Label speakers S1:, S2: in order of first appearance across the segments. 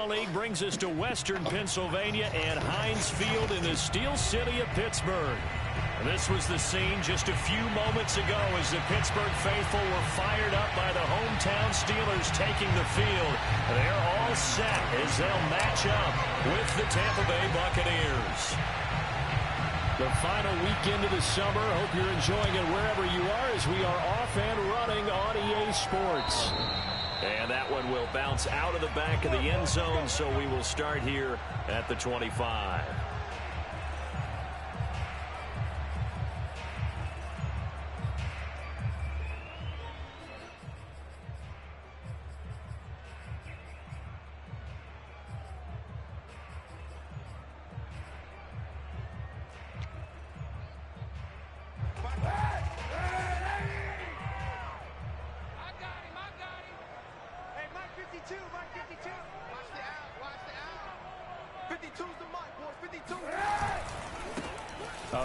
S1: League brings us to Western Pennsylvania and Heinz Field in the Steel City of Pittsburgh. This was the scene just a few moments ago as the Pittsburgh faithful were fired up by the hometown Steelers taking the field. They're all set as they'll match up with the Tampa Bay Buccaneers. The final weekend of the summer. Hope you're enjoying it wherever you are as we are off and running on EA Sports. And that one will bounce out of the back of the end zone, so we will start here at the 25.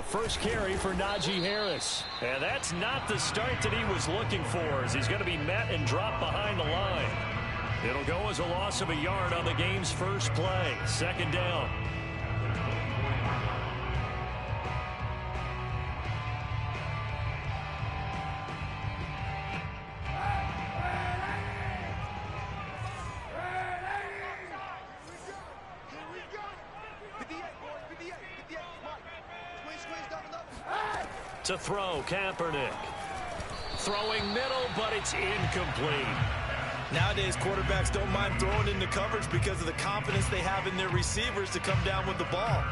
S1: First carry for Najee Harris. And that's not the start that he was looking for, as he's going to be met and dropped behind the line. It'll go as a loss of a yard on the game's first play. Second down. To throw, Kaepernick. Throwing middle, but it's incomplete.
S2: Nowadays, quarterbacks don't mind throwing into coverage because of the confidence they have in their receivers to come down with the ball.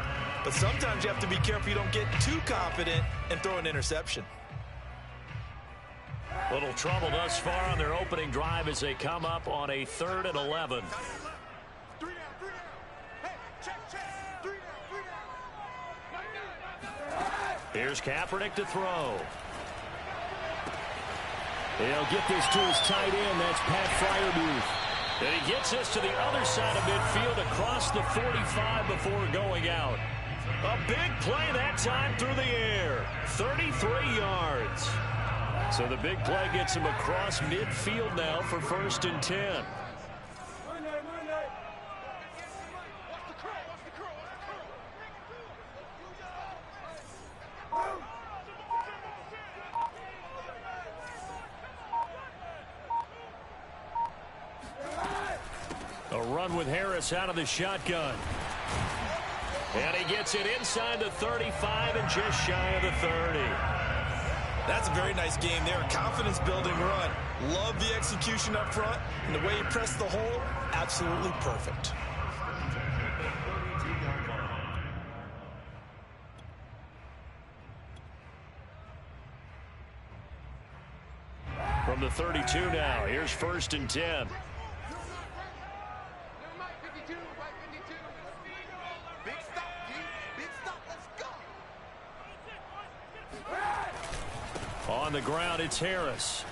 S2: But sometimes you have to be careful you don't get too confident and throw an interception.
S1: Little trouble thus far on their opening drive as they come up on a 3rd and 11. Here's Kaepernick to throw. He'll get this to his tight end. That's Pat Freiermuth. And he gets this to the other side of midfield across the 45 before going out. A big play that time through the air. 33 yards. So the big play gets him across midfield now for 1st and 10. A run with Harris out of the shotgun. And he gets it inside the 35 and just shy of the 30.
S2: That's a very nice game there. Confidence-building run. Love the execution up front. And the way he pressed the hole, absolutely perfect.
S1: From the 32 now, here's 1st and 10. On the ground, it's Harris.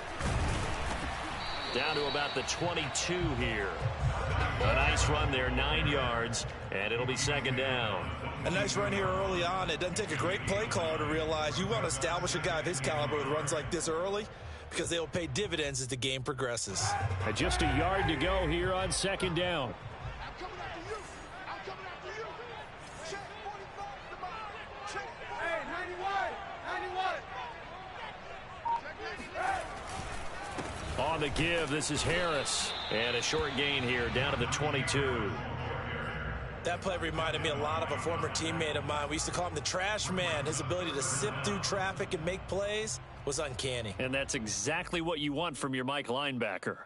S1: Down to about the 22 here. A nice run there, 9 yards, and it'll be 2nd down.
S2: A nice run here early on. It doesn't take a great play caller to realize you want to establish a guy of his caliber with runs like this early, because they will pay dividends as the game progresses.
S1: Just a yard to go here on 2nd down. On the give, this is Harris. And a short gain here, down to the 22.
S2: That play reminded me a lot of a former teammate of mine. We used to call him the trash man. His ability to sift through traffic and make plays was uncanny.
S1: And that's exactly what you want from your Mike linebacker.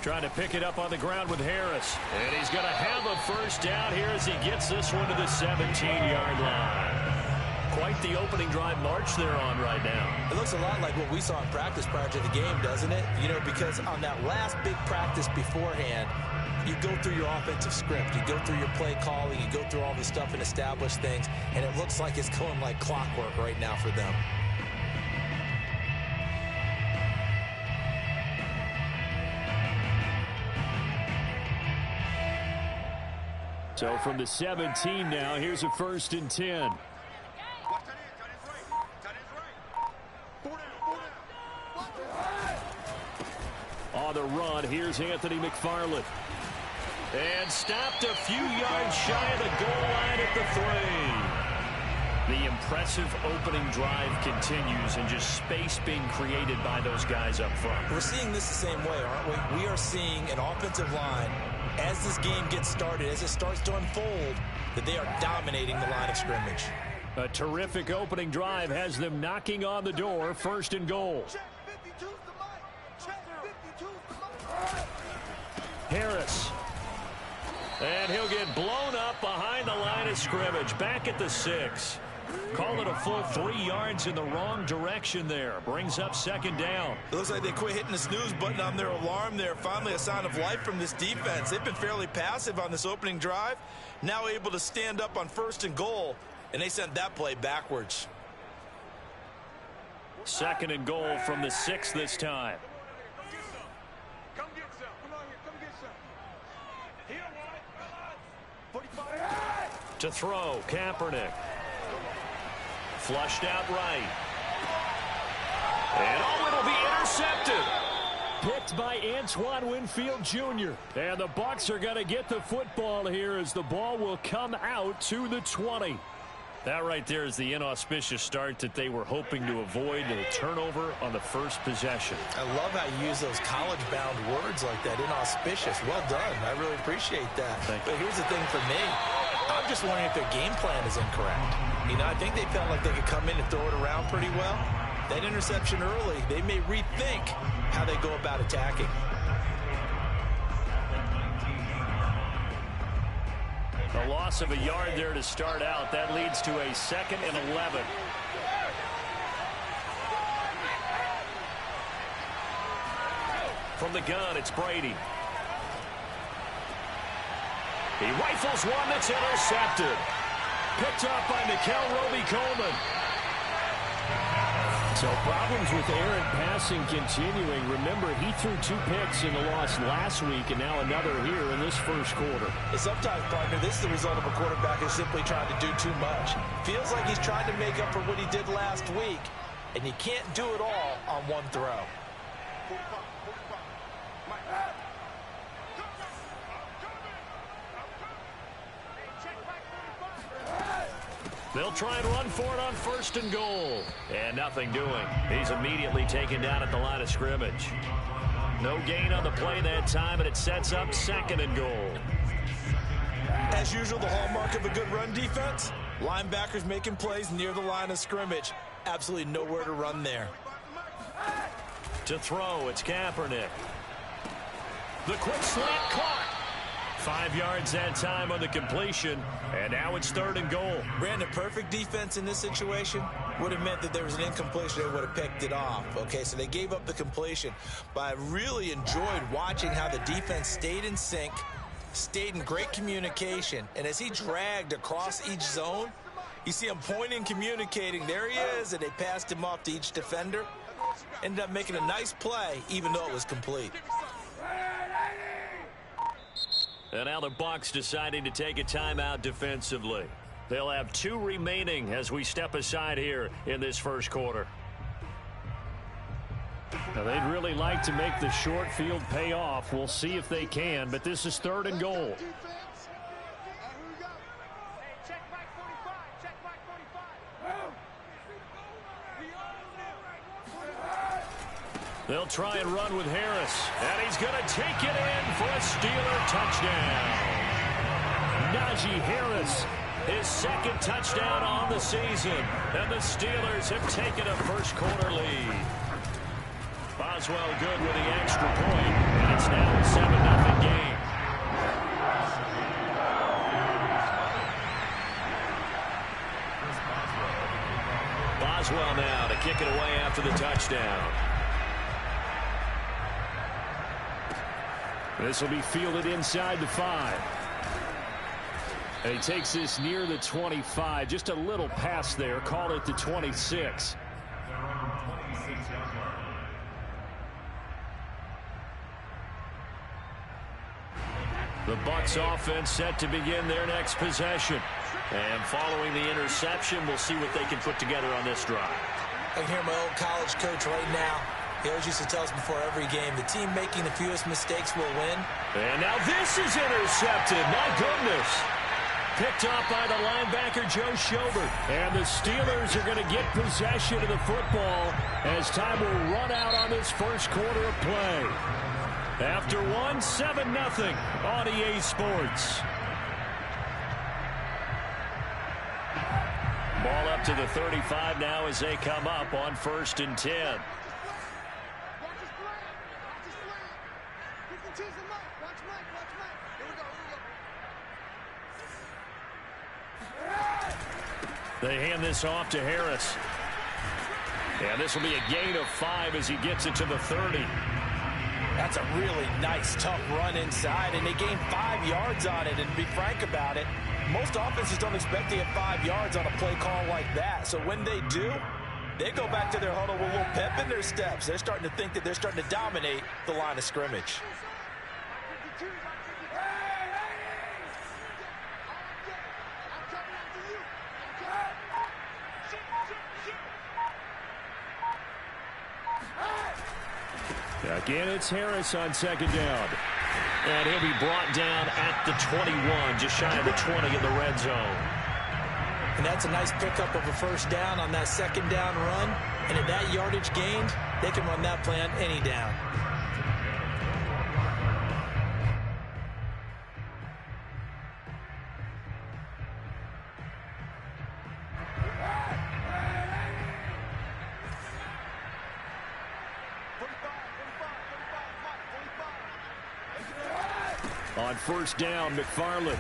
S1: Trying to pick it up on the ground with Harris. And he's going to have a 1st down here as he gets this one to the 17-yard line. Quite the opening drive march they're on right now.
S2: It looks a lot like what we saw in practice prior to the game, doesn't it? You know, because on that last big practice beforehand, you go through your offensive script. You go through your play calling. You go through all the stuff and establish things. And it looks like it's going like clockwork right now for them.
S1: So from the 17 now, here's a 1st and 10. On the run, here's Anthony McFarland. And stopped a few yards shy of the goal line at the 3. The impressive opening drive continues, and just space being created by those guys up front.
S2: We're seeing this the same way, aren't we? We are seeing an offensive line, as this game gets started, as it starts to unfold, that they are dominating the line of scrimmage.
S1: A terrific opening drive has them knocking on the door. 1st and goal. Harris. And he'll get blown up behind the line of scrimmage. Back at the 6. Call it a full 3 yards in the wrong direction there. Brings up 2nd down.
S2: It looks like they quit hitting the snooze button on their alarm there. Finally a sign of life from this defense. They've been fairly passive on this opening drive. Now able to stand up on 1st and goal. And they sent that play backwards.
S1: 2nd and goal from the 6 this time. To throw, Kaepernick. Flushed out right. And it'll be intercepted. Picked by Antoine Winfield Jr. And the Bucs are going to get the football here as the ball will come out to the 20. That right there is the inauspicious start that they were hoping to avoid, a turnover on the first possession.
S2: I love how you use those college-bound words like that, inauspicious. Well done. I really appreciate that. But here's the thing for me. I'm just wondering if their game plan is incorrect. You know, I think they felt like they could come in and throw it around pretty well. That interception early, they may rethink how they go about attacking.
S1: A loss of a yard there to start out. That leads to a 2nd and 11. From the gun, it's Brady. He rifles one that's intercepted. Picked up by Nikel Roby-Coleman. So problems with Aaron passing continuing. Remember, he threw 2 picks in the loss last week, and now another here in this first quarter.
S2: And sometimes, partner, this is the result of a quarterback who's simply trying to do too much. Feels like he's trying to make up for what he did last week, and you can't do it all on one throw.
S1: They'll try and run for it on 1st and goal. And nothing doing. He's immediately taken down at the line of scrimmage. No gain on the play that time, and it sets up 2nd and goal.
S2: As usual, the hallmark of a good run defense, linebackers making plays near the line of scrimmage. Absolutely nowhere to run there.
S1: To throw, it's Kaepernick. The quick slant caught. 5 yards that time on the completion, and now it's 3rd and goal.
S2: Brandon, perfect defense in this situation would have meant that there was an incompletion. They would have picked it off. Okay, so they gave up the completion, but I really enjoyed watching how the defense stayed in sync, stayed in great communication, and as he dragged across each zone, you see him pointing, communicating. There he is, and they passed him off to each defender. Ended up making a nice play, even though it was complete.
S1: And now the Bucs deciding to take a timeout defensively. They'll have 2 remaining as we step aside here in this first quarter. Now they'd really like to make the short field pay off. We'll see if they can, but this is 3rd and goal. They'll try and run with Harris. And he's going to take it in for a Steeler touchdown. Najee Harris, his 2nd touchdown on the season. And the Steelers have taken a first quarter lead. Boswell good with the extra point. And it's now a 7-0 game. Boswell now to kick it away after the touchdown. This will be fielded inside the 5. And he takes this near the 25. Just a little pass there. Call it the 26. The Bucks offense set to begin their next possession. And following the interception, we'll see what they can put together on this drive.
S2: I can hear my old college coach right now. He always used to tell us before every game, the team making the fewest mistakes will win.
S1: And now this is intercepted. My goodness. Picked off by the linebacker, Joe Schobert. And the Steelers are going to get possession of the football as time will run out on this first quarter of play. After 7-0 on EA Sports. Ball up to the 35 now as they come up on 1st and 10. They hand this off to Harris. And this will be a gain of 5 as he gets it to the 30.
S2: That's a really nice, tough run inside, and they gained 5 yards on it. And to be frank about it, most offenses don't expect to get 5 yards on a play call like that. So when they do, they go back to their huddle with a little pep in their steps. They're starting to think that they're starting to dominate the line of scrimmage.
S1: Again, it's Harris on 2nd down. And he'll be brought down at the 21, just shy of the 20 in the red zone.
S2: And that's a nice pickup of a 1st down on that 2nd down run. And at that yardage gained, they can run that play on any down.
S1: On 1st down, McFarland.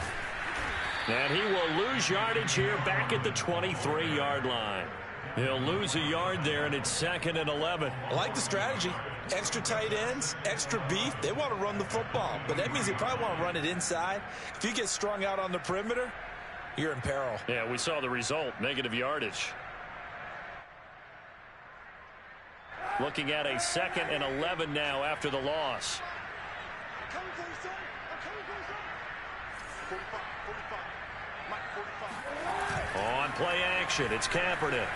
S1: And he will lose yardage here back at the 23-yard line. He'll lose a yard there, and it's 2nd and 11.
S2: I like the strategy. Extra tight ends, extra beef. They want to run the football, but that means they probably want to run it inside. If you get strung out on the perimeter, you're in peril.
S1: Yeah, we saw the result, negative yardage. Looking at a 2nd and 11 now after the loss. On play action, it's Kaepernick.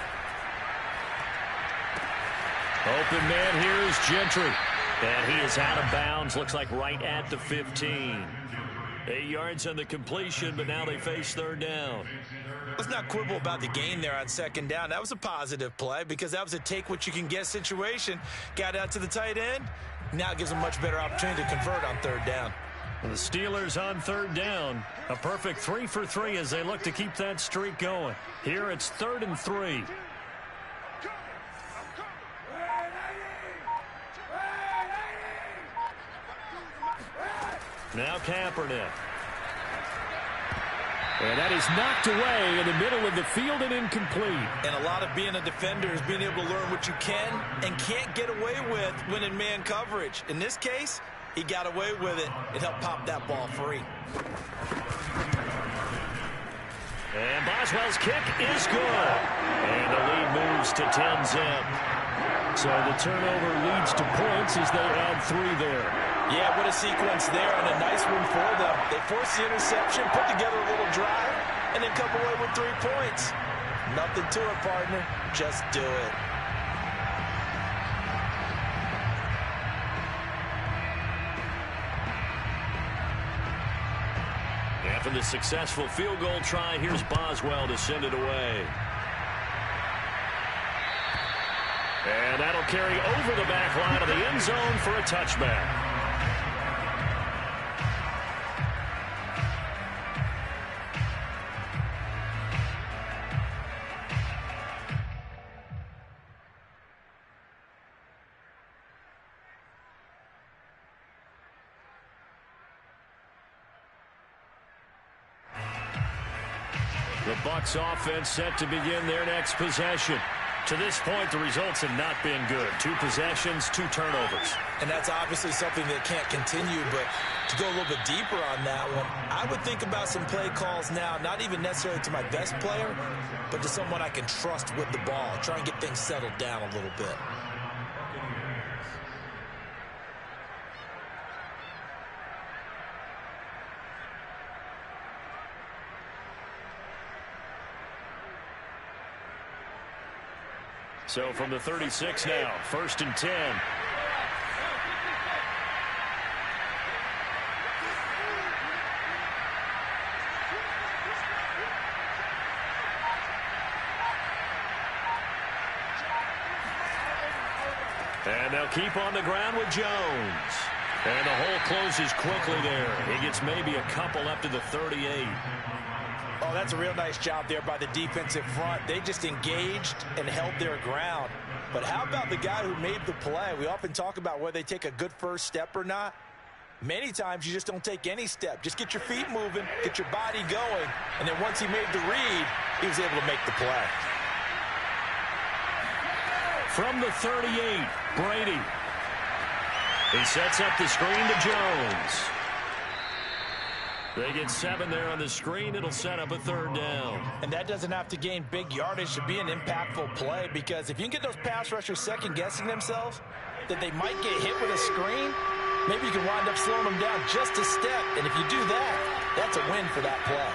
S1: Open man here is Gentry. And he is out of bounds, looks like right at the 15. 8 yards on the completion, but now they face 3rd down.
S2: Let's not quibble about the gain there on 2nd down. That was a positive play because that was a take-what-you-can-get situation. Got out to the tight end. Now it gives them a much better opportunity to convert on 3rd down.
S1: The Steelers on 3rd down. A perfect 3 for 3 as they look to keep that streak going. Here it's 3rd and 3. Now Kaepernick. And that is knocked away in the middle of the field and incomplete.
S2: And a lot of being a defender is being able to learn what you can and can't get away with when in man coverage. In this case, he got away with it. It helped pop that ball free.
S1: And Boswell's kick is good. And the lead moves to 10-zip. So the turnover leads to points as they add 3 there.
S2: Yeah, what a sequence there and a nice one for them. They force the interception, put together a little drive, and then come away with 3 points. Nothing to it, partner. Just do it.
S1: After the successful field goal try, here's Boswell to send it away. And that'll carry over the back line of the end zone for a touchback. The Bucks offense set to begin their next possession. To this point, the results have not been good. 2 possessions, 2 turnovers.
S2: And that's obviously something that can't continue, but to go a little bit deeper on that one, I would think about some play calls now, not even necessarily to my best player, but to someone I can trust with the ball. Try and get things settled down a little bit.
S1: So from the 36 now, 1st and 10. And they'll keep on the ground with Jones. And the hole closes quickly there. He gets maybe a couple up to the 38.
S2: Oh, that's a real nice job there by the defensive front. They just engaged and held their ground. But how about the guy who made the play? We often talk about whether they take a good first step or not. Many times you just don't take any step. Just get your feet moving, get your body going, and then once he made the read, he was able to make the play.
S1: From the 38, Brady. He sets up the screen to Jones. They get 7 there on the screen. It'll set up a 3rd down.
S2: And that doesn't have to gain big yardage to be an impactful play, because if you can get those pass rushers second-guessing themselves that they might get hit with a screen, maybe you can wind up slowing them down just a step. And if you do that, that's a win for that play.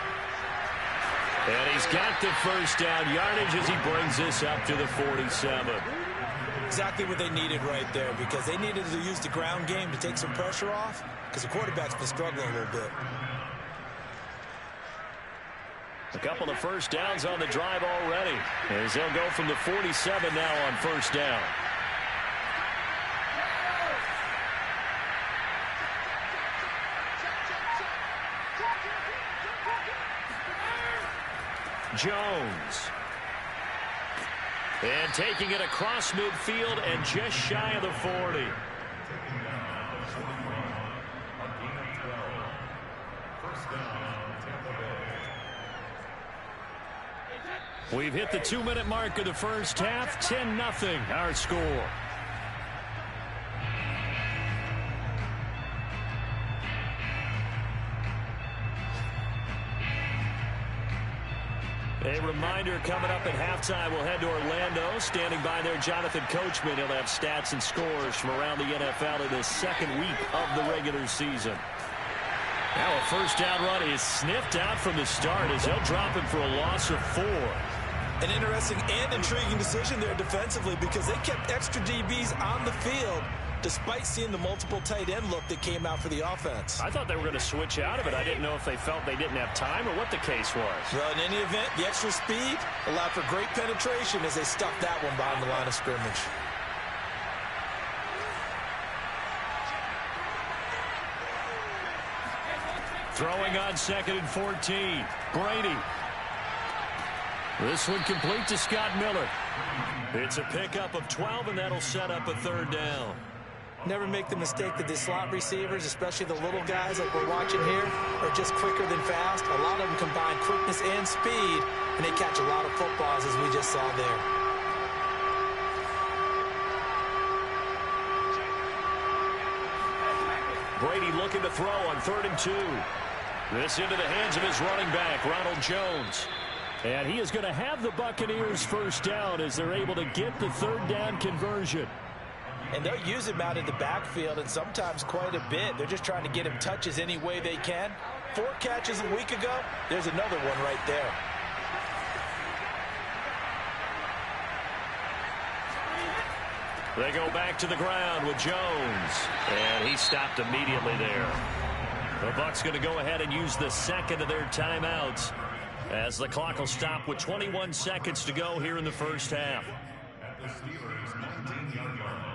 S1: And he's got the 1st down yardage as he brings this up to the 47.
S2: Exactly what they needed right there, because they needed to use the ground game to take some pressure off, because the quarterback's been struggling a little bit.
S1: A couple of 1st downs on the drive already, as they'll go from the 47 now on 1st down. Jones. And taking it across midfield and just shy of the 40. We've hit the 2-minute mark of the 1st half. 10-0 our score. A reminder, coming up at halftime, we'll head to Orlando. Standing by there, Jonathan Coachman. He'll have stats and scores from around the NFL in the 2nd week of the regular season. Now a 1st down run is sniffed out from the start as they'll drop him for a loss of 4.
S2: An interesting and intriguing decision there defensively, because they kept extra DBs on the field despite seeing the multiple tight end look that came out for the offense.
S1: I thought they were going to switch out of it. I didn't know if they felt they didn't have time or what the case was.
S2: Well, in any event, the extra speed allowed for great penetration as they stuck that one behind the line of scrimmage.
S1: Throwing on 2nd and 14. Brady. This one complete to Scott Miller. It's a pickup of 12, and that'll set up a 3rd down.
S2: Never make the mistake that the slot receivers, especially the little guys like we're watching here, are just quicker than fast. A lot of them combine quickness and speed, and they catch a lot of footballs, as we just saw there.
S1: Brady looking to throw on 3rd and 2. This into the hands of his running back, Ronald Jones. And he is going to have the Buccaneers 1st down as they're able to get the 3rd down conversion.
S2: And they'll use him out in the backfield, and sometimes quite a bit. They're just trying to get him touches any way they can. 4 catches a week ago. There's another one right there.
S1: They go back to the ground with Jones. And he stopped immediately there. The Bucs going to go ahead and use the 2nd of their timeouts, as the clock will stop with 21 seconds to go here in the 1st half.
S3: At the Steelers' 19-yard line.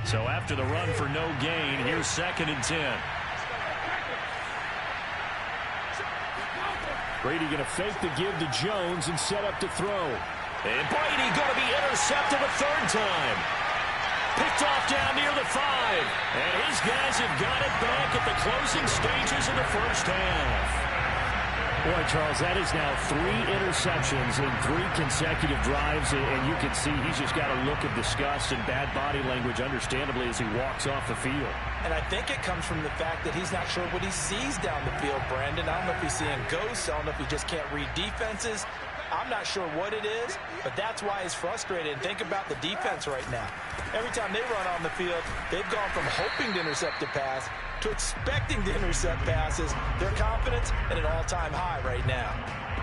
S1: So after the run for no gain, here's 2nd and 10. Brady going to fake the give to Jones and set up to throw. And Brady going to be intercepted a 3rd time. Picked off down near the 5. And his guys have got it back at the closing stages of the 1st half. Boy, Charles, that is now 3 interceptions in 3 consecutive drives, and you can see he's just got a look of disgust and bad body language, understandably, as he walks off the field.
S2: And I think it comes from the fact that he's not sure what he sees down the field, Brandon. I don't know if he's seeing ghosts. I don't know if he just can't read defenses. I'm not sure what it is, but that's why he's frustrated. And think about the defense right now. Every time they run on the field, they've gone from hoping to intercept a pass to expecting to intercept passes. Their confidence at an all-time high right now.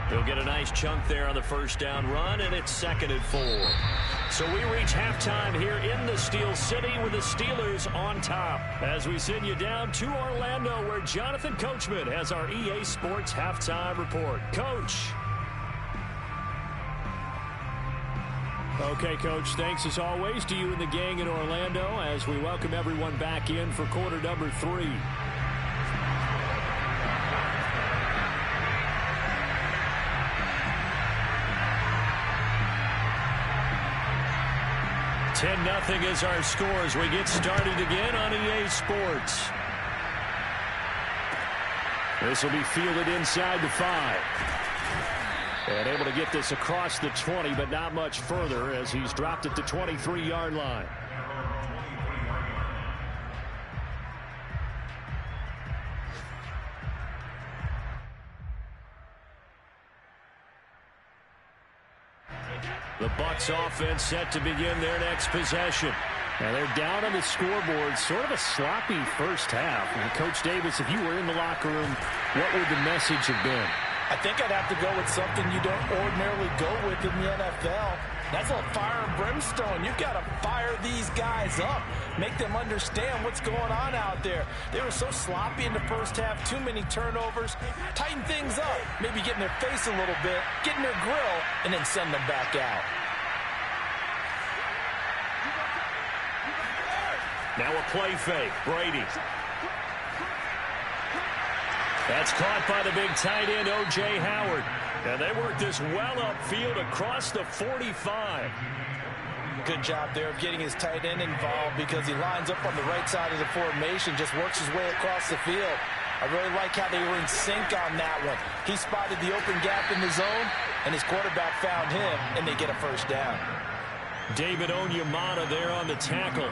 S1: He'll get a nice chunk there on the first down run, and it's 2nd and 4. So we reach halftime here in the Steel City with the Steelers on top. As we send you down to Orlando, where Jonathan Coachman has our EA Sports halftime report. Coach. Okay, Coach, thanks as always to you and the gang in Orlando as we welcome everyone back in for quarter number 3. (10-0) is our score as we get started again on EA Sports. This will be fielded inside the 5. And able to get this across the 20, but not much further as he's dropped it to 23-yard line. The Bucs offense set to begin their next possession. Now they're down on the scoreboard, sort of a sloppy first half. And Coach Davis, if you were in the locker room, what would the message have been?
S2: I think I'd have to go with something you don't ordinarily go with in the NFL. That's a fire and brimstone. You've got to fire these guys up. Make them understand what's going on out there. They were so sloppy in the first half. Too many turnovers. Tighten things up. Maybe get in their face a little bit. Get in their grill. And then send them back out.
S1: Now a play fake. Brady. That's caught by the big tight end, O.J. Howard. And they work this well upfield across the 45.
S2: Good job there of getting his tight end involved because he lines up on the right side of the formation, just works his way across the field. I really like how they were in sync on that one. He spotted the open gap in the zone, and his quarterback found him, and they get a first down.
S1: David Onyemata there on the tackle.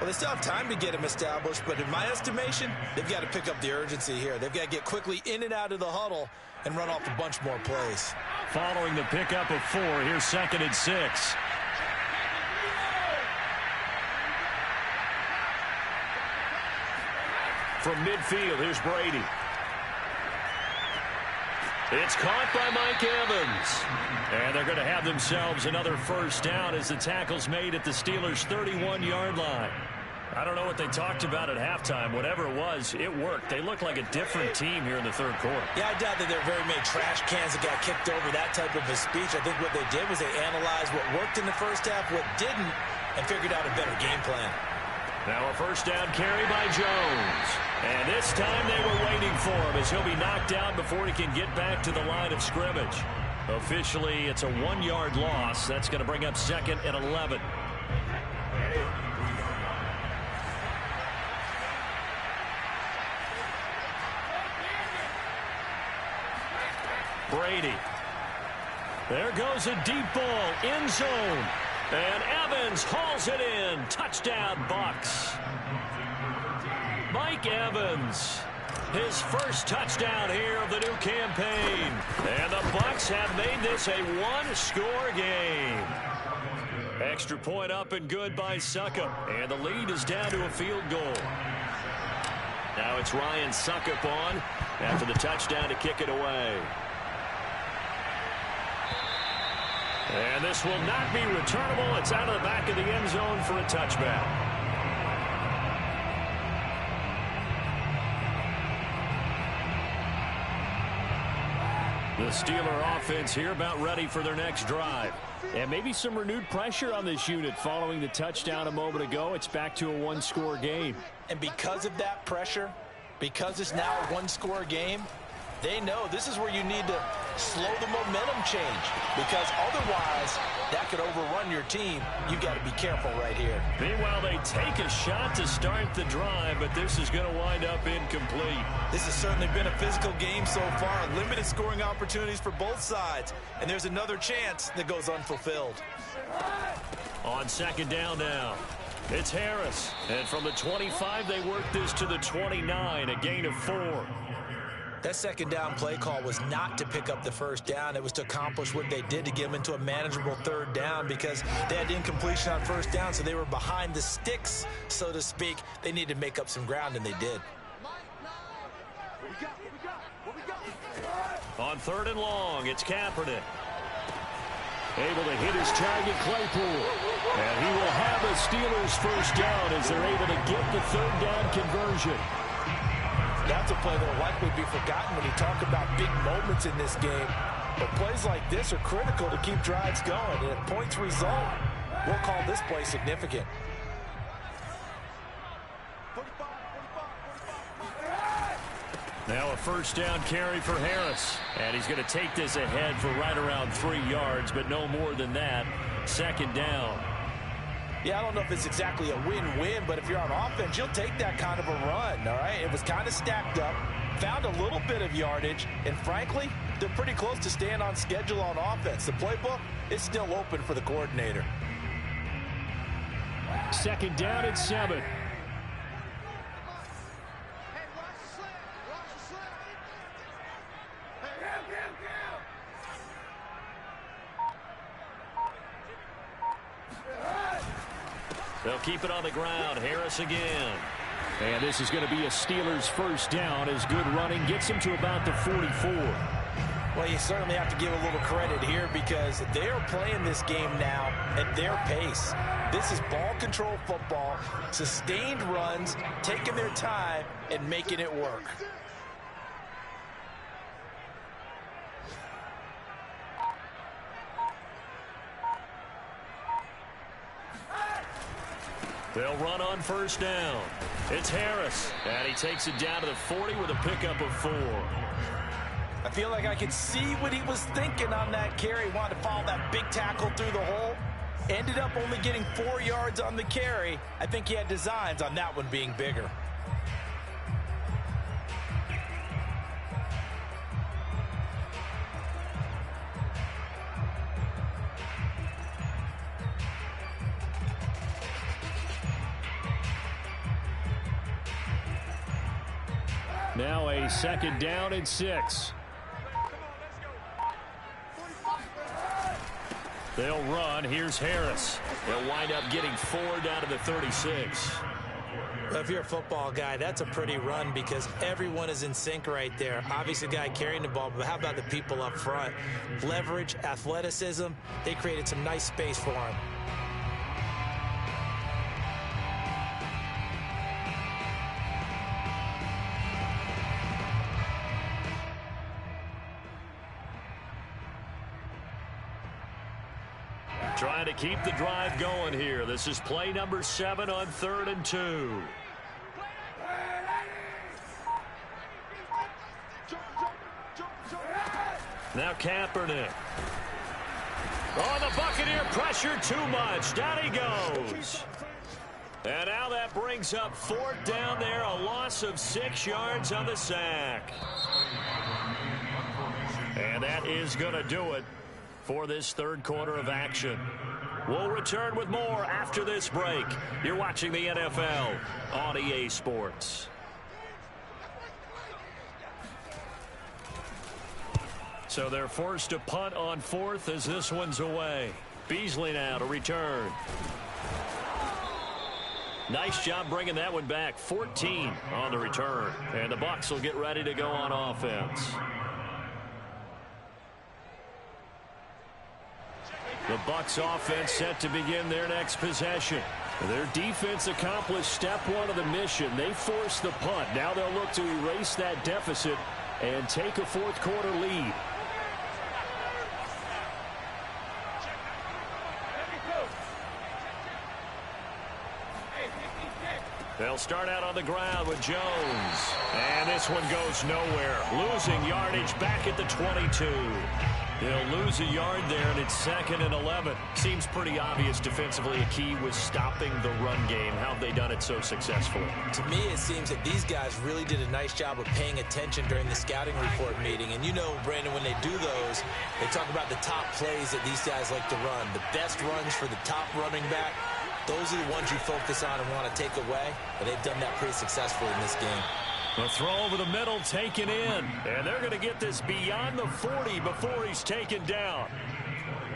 S2: Well, they still have time to get him established, but in my estimation, they've got to pick up the urgency here. They've got to get quickly in and out of the huddle and run off a bunch more plays.
S1: Following the pickup of 4, here's 2nd and 6. From midfield, here's Brady. It's caught by Mike Evans. And they're going to have themselves another first down as the tackle's made at the Steelers' 31-yard line. I don't know what they talked about at halftime. Whatever it was, it worked. They look like a different team here in the third quarter.
S2: Yeah, I doubt that there are very many trash cans that got kicked over, that type of a speech. I think what they did was they analyzed what worked in the first half, what didn't, and figured out a better game plan.
S1: Now a first down carry by Jones. And this time they were waiting for him as he'll be knocked down before he can get back to the line of scrimmage. Officially, it's a 1-yard loss. That's going to bring up 2nd and 11. Brady. There goes a deep ball, end zone. And Evans hauls it in. Touchdown, Bucs. Mike Evans, his first touchdown here of the new campaign. And the Bucs have made this a 1-score game. Extra point up and good by Succop. And the lead is down to a field goal. Now it's Ryan Succop on after the touchdown to kick it away. And this will not be returnable. It's out of the back of the end zone for a touchback. The Steeler offense here about ready for their next drive. And maybe some renewed pressure on this unit following the touchdown a moment ago. It's back to a 1-score game.
S2: And because of that pressure, because it's now a 1-score game, They know this is where you need to slow the momentum change, because otherwise that could overrun your team. You got to be careful right here.
S1: Meanwhile, they take a shot to start the drive, but this is going to wind up incomplete.
S2: This has certainly been a physical game so far. Limited scoring opportunities for both sides, and there's another chance that goes unfulfilled.
S1: On second down now, it's Harris. And from the 25, they work this to the 29, a gain of 4.
S2: That second down play call was not to pick up the first down. It was to accomplish what they did, to get them into a manageable third down, because they had incompletion on first down, so they were behind the sticks, so to speak. They needed to make up some ground, and they did.
S1: On third and long, it's Kaepernick. Able to hit his target, Claypool. And he will have the Steelers first down as they're able to get the third down conversion.
S2: That's a play that will likely be forgotten when you talk about big moments in this game. But plays like this are critical to keep drives going. And if points result, we'll call this play significant.
S1: Now a first down carry for Harris. And he's going to take this ahead for right around 3 yards, but no more than that. Second down.
S2: Yeah, I don't know if it's exactly a win-win, but if you're on offense, you'll take that kind of a run, all right? It was kind of stacked up, found a little bit of yardage, and frankly, they're pretty close to staying on schedule on offense. The playbook is still open for the coordinator.
S1: Second down and 7. They'll keep it on the ground. Harris again. And this is going to be a Steelers first down as good running gets them to about the 44.
S2: Well, you certainly have to give a little credit here, because they are playing this game now at their pace. This is ball control football, sustained runs, taking their time and making it work.
S1: They'll run on first down. It's Harris, and he takes it down to the 40 with a pickup of 4.
S2: I feel like I could see what he was thinking on that carry. Wanted to follow that big tackle through the hole. Ended up only getting 4 yards on the carry. I think he had designs on that one being bigger.
S1: Now a second down and 6. They'll run. Here's Harris. They'll wind up getting 4 down to the 36.
S2: Well, if you're a football guy, that's a pretty run, because everyone is in sync right there. Obviously, the guy carrying the ball, but how about the people up front? Leverage, athleticism. They created some nice space for him.
S1: Trying to keep the drive going here. This is play number 7 on 3rd and 2. Now Kaepernick. Oh, the Buccaneer pressure too much. Down he goes. And now that brings up 4th down there. A loss of 6 yards on the sack. And that is going to do it for this third quarter of action. We'll return with more after this break. You're watching the NFL on EA Sports. So they're forced to punt on 4th as this one's away. Beasley now to return. Nice job bringing that one back. 14 on the return. And the Bucs will get ready to go on offense. The Bucs offense set to begin their next possession. Their defense accomplished step 1 of the mission. They forced the punt. Now they'll look to erase that deficit and take a fourth quarter lead. They'll start out on the ground with Jones. And this one goes nowhere. Losing yardage back at the 22. They'll lose a yard there, and it's 2nd and 11. Seems pretty obvious defensively a key was stopping the run game. How have they done it so successfully?
S2: To me, it seems that these guys really did a nice job of paying attention during the scouting report meeting. And you know, Brandon, when they do those, they talk about the top plays that these guys like to run. The best runs for the top running back, those are the ones you focus on and want to take away. And they've done that pretty successfully in this game.
S1: The throw over the middle taken in. And they're going to get this beyond the 40 before he's taken down.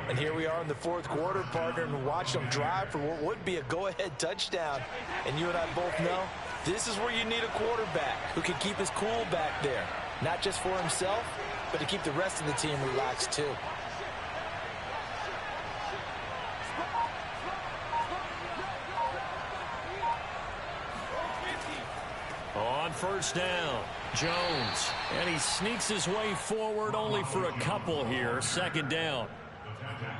S2: And here we are in the 4th quarter, partner, and watch them drive for what would be a go-ahead touchdown. And you and I both know this is where you need a quarterback who can keep his cool back there. Not just for himself, but to keep the rest of the team relaxed too.
S1: On 1st down, Jones. And he sneaks his way forward only for a couple here. 2nd down.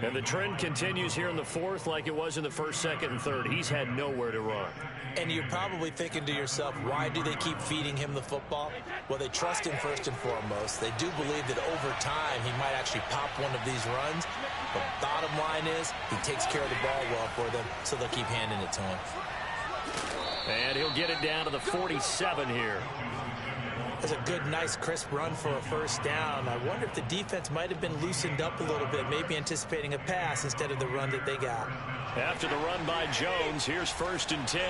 S1: And the trend continues here in the 4th like it was in the 1st, 2nd, and 3rd. He's had nowhere to run.
S2: And you're probably thinking to yourself, why do they keep feeding him the football? Well, they trust him first and foremost. They do believe that over time he might actually pop one of these runs. But bottom line is he takes care of the ball well for them, so they'll keep handing it to him.
S1: And he'll get it down to the 47 here.
S2: That's a good, nice, crisp run for a 1st down. I wonder if the defense might have been loosened up a little bit, maybe anticipating a pass instead of the run that they got.
S1: After the run by Jones, here's 1st and 10.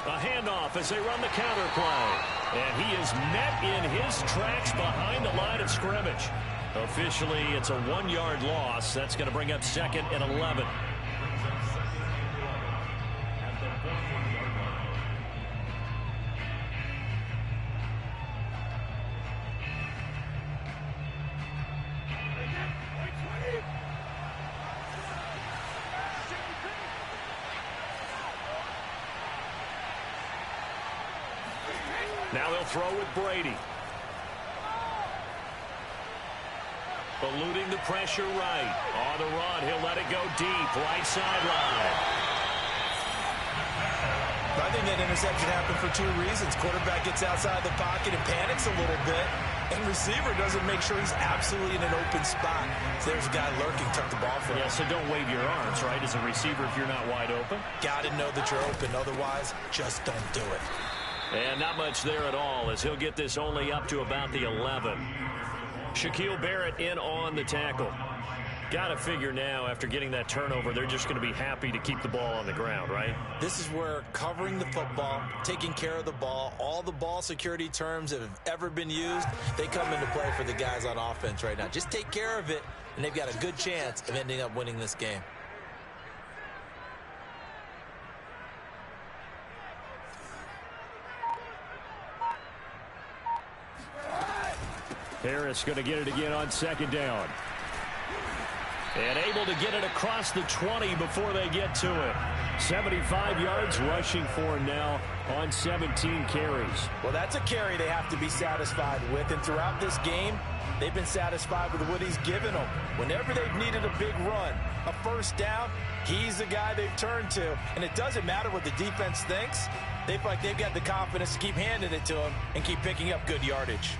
S1: A handoff as they run the counter play. And he is met in his tracks behind the line of scrimmage. Officially, it's a 1-yard loss. That's going to bring up 2nd and 11. Now they'll throw with Brady. Eluding the pressure right. On the run, he'll let it go deep. Right sideline.
S2: I think that interception happened for 2 reasons. Quarterback gets outside the pocket and panics a little bit. And receiver doesn't make sure he's absolutely in an open spot. So there's a guy lurking, took the ball from him.
S1: Yeah, so don't wave your arms, right, as a receiver if you're not wide open.
S2: Got to know that you're open. Otherwise, just don't do it.
S1: And not much there at all as he'll get this only up to about the 11. Shaquille Barrett in on the tackle. Got to figure now after getting that turnover, they're just going to be happy to keep the ball on the ground, right?
S2: This is where covering the football, taking care of the ball, all the ball security terms that have ever been used, they come into play for the guys on offense right now. Just take care of it, and they've got a good chance of ending up winning this game.
S1: Harris going to get it again on 2nd down. And able to get it across the 20 before they get to it. 75 yards rushing for now on 17 carries.
S2: Well, that's a carry they have to be satisfied with. And throughout this game, they've been satisfied with what he's given them. Whenever they've needed a big run, a 1st down, he's the guy they've turned to. And it doesn't matter what the defense thinks. They feel like they've got the confidence to keep handing it to him and keep picking up good yardage.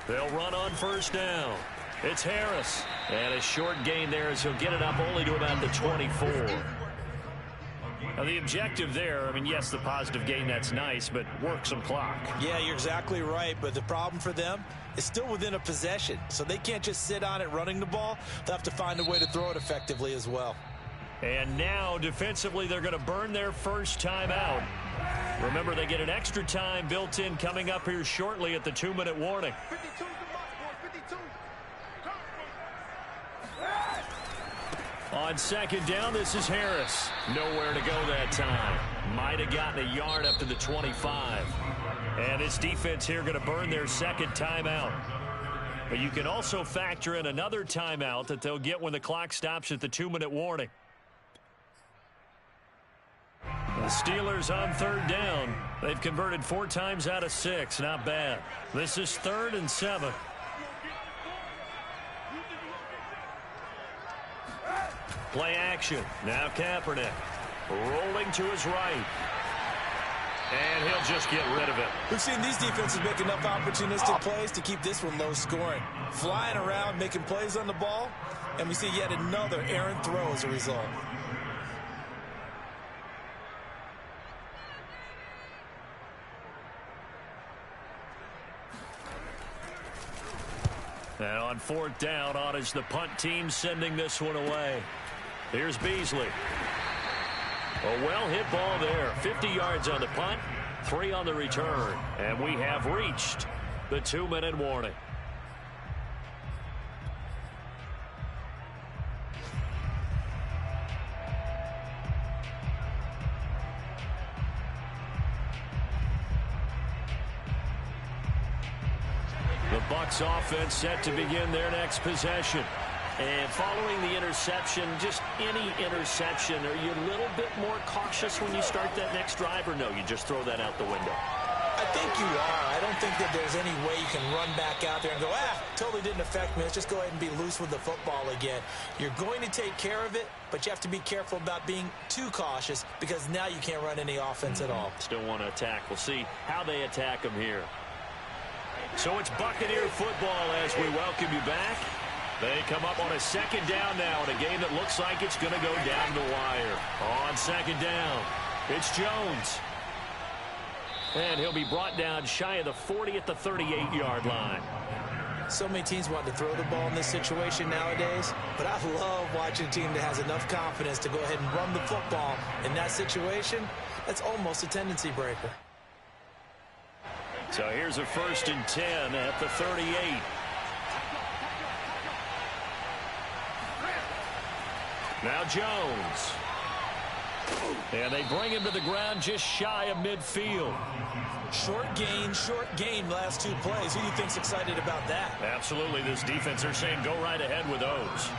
S1: They'll run on 1st down. It's Harris. And a short gain there as he'll get it up only to about the 24. Now, the objective there, I mean, yes, the positive gain, that's nice, but work some clock.
S2: Yeah, you're exactly right, but the problem for them is still within a possession, so they can't just sit on it running the ball. They'll have to find a way to throw it effectively as well.
S1: And now, defensively, they're going to burn their 1st timeout. Remember, they get an extra time built in coming up here shortly at the 2-minute warning. On 2nd down, this is Harris. Nowhere to go that time. Might have gotten a yard up to the 25. And this defense here going to burn their 2nd timeout. But you can also factor in another timeout that they'll get when the clock stops at the 2-minute warning. The Steelers on third down. They've converted 4 times out of 6. Not bad. This is 3rd and 7. Play action. Now Kaepernick. Rolling to his right. And he'll just get rid of it.
S2: We've seen these defenses make enough opportunistic plays to keep this one low scoring. Flying around, making plays on the ball, and we see yet another errant throw as a result.
S1: And on 4th down, on is the punt team sending this one away. Here's Beasley. A well-hit ball there. 50 yards on the punt, 3 on the return. And we have reached the 2-minute warning. The Bucs offense set to begin their next possession. And following the interception, just any interception, are you a little bit more cautious when you start that next drive, or no, you just throw that out the window?
S2: I think you are. I don't think that there's any way you can run back out there and go, totally didn't affect me. Let's just go ahead and be loose with the football again. You're going to take care of it, but you have to be careful about being too cautious because now you can't run any offense at all.
S1: Still want to attack. We'll see how they attack them here. So it's Buccaneer football as we welcome you back. They come up on a 2nd down now in a game that looks like it's going to go down the wire. On 2nd down, it's Jones. And he'll be brought down shy of the 40 at the 38-yard line.
S2: So many teams want to throw the ball in this situation nowadays, but I love watching a team that has enough confidence to go ahead and run the football in that situation. That's almost a tendency breaker.
S1: So here's a 1st and 10 at the 38. Now Jones. And they bring him to the ground just shy of midfield.
S2: Short gain last 2 plays. Who do you think's excited about that?
S1: Absolutely. This defense, they're saying go right ahead with those.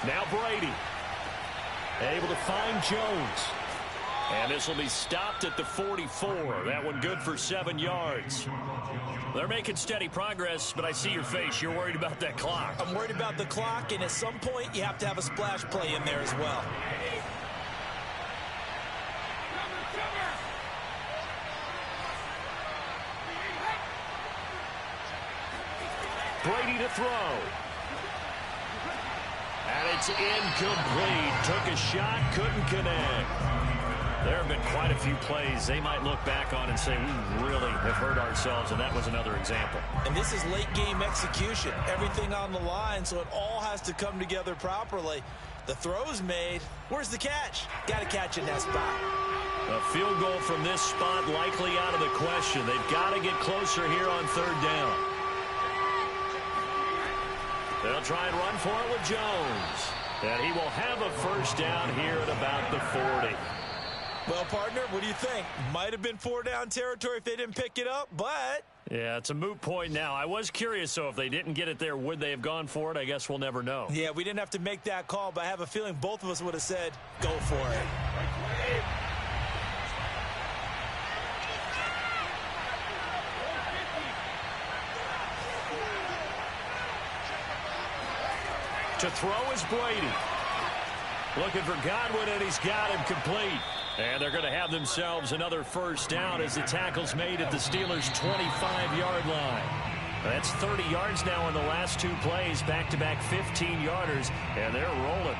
S1: Now Brady. Able to find Jones. And this will be stopped at the 44. That one good for 7 yards. They're making steady progress, but I see your face. You're worried about that clock.
S2: I'm worried about the clock, and at some point, you have to have a splash play in there as well.
S1: Brady to throw. And it's incomplete. Took a shot, couldn't connect. There have been quite a few plays they might look back on and say, we really have hurt ourselves, and that was another example.
S2: And this is late-game execution. Everything on the line, so it all has to come together properly. The throw's made. Where's the catch? Got to catch in that spot.
S1: A field goal from this spot likely out of the question. They've got to get closer here on 3rd down. They'll try and run for it with Jones. And he will have a 1st down here at about the 40.
S2: Well, partner, what do you think? Might have been 4-down territory if they didn't pick it up, but...
S1: Yeah, it's a moot point now. I was curious, so if they didn't get it there, would they have gone for it? I guess we'll never know.
S2: Yeah, we didn't have to make that call, but I have a feeling both of us would have said, go for it.
S1: To throw is Brady. Looking for Godwin, and he's got him complete. And they're going to have themselves another 1st down as the tackle's made at the Steelers' 25-yard line. That's 30 yards now in the last 2 plays, back-to-back 15-yarders, and they're rolling.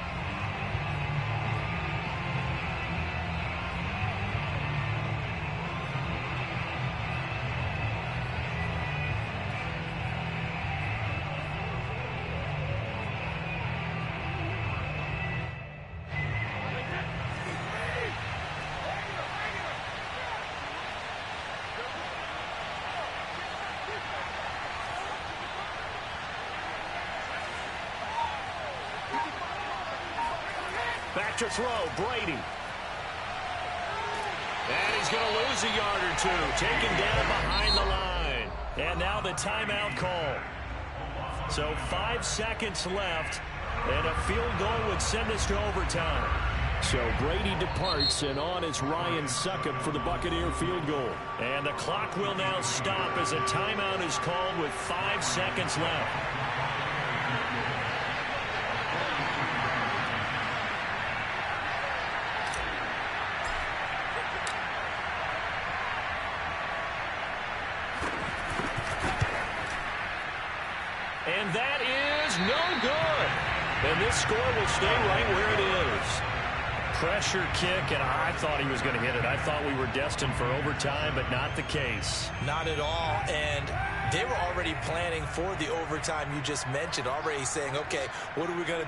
S1: Back to throw, Brady. And he's going to lose a yard or 2, taken down behind the line. And now the timeout call. So 5 seconds left, and a field goal would send us to overtime. So Brady departs, and on is Ryan Succop for the Buccaneer field goal. And the clock will now stop as a timeout is called with 5 seconds left. And that is no good. And this score will stay right where it is. Pressure kick, and I thought he was going to hit it. I thought we were destined for overtime, but not the case.
S2: Not at all. And they were already planning for the overtime you just mentioned, already saying, okay, what are we going to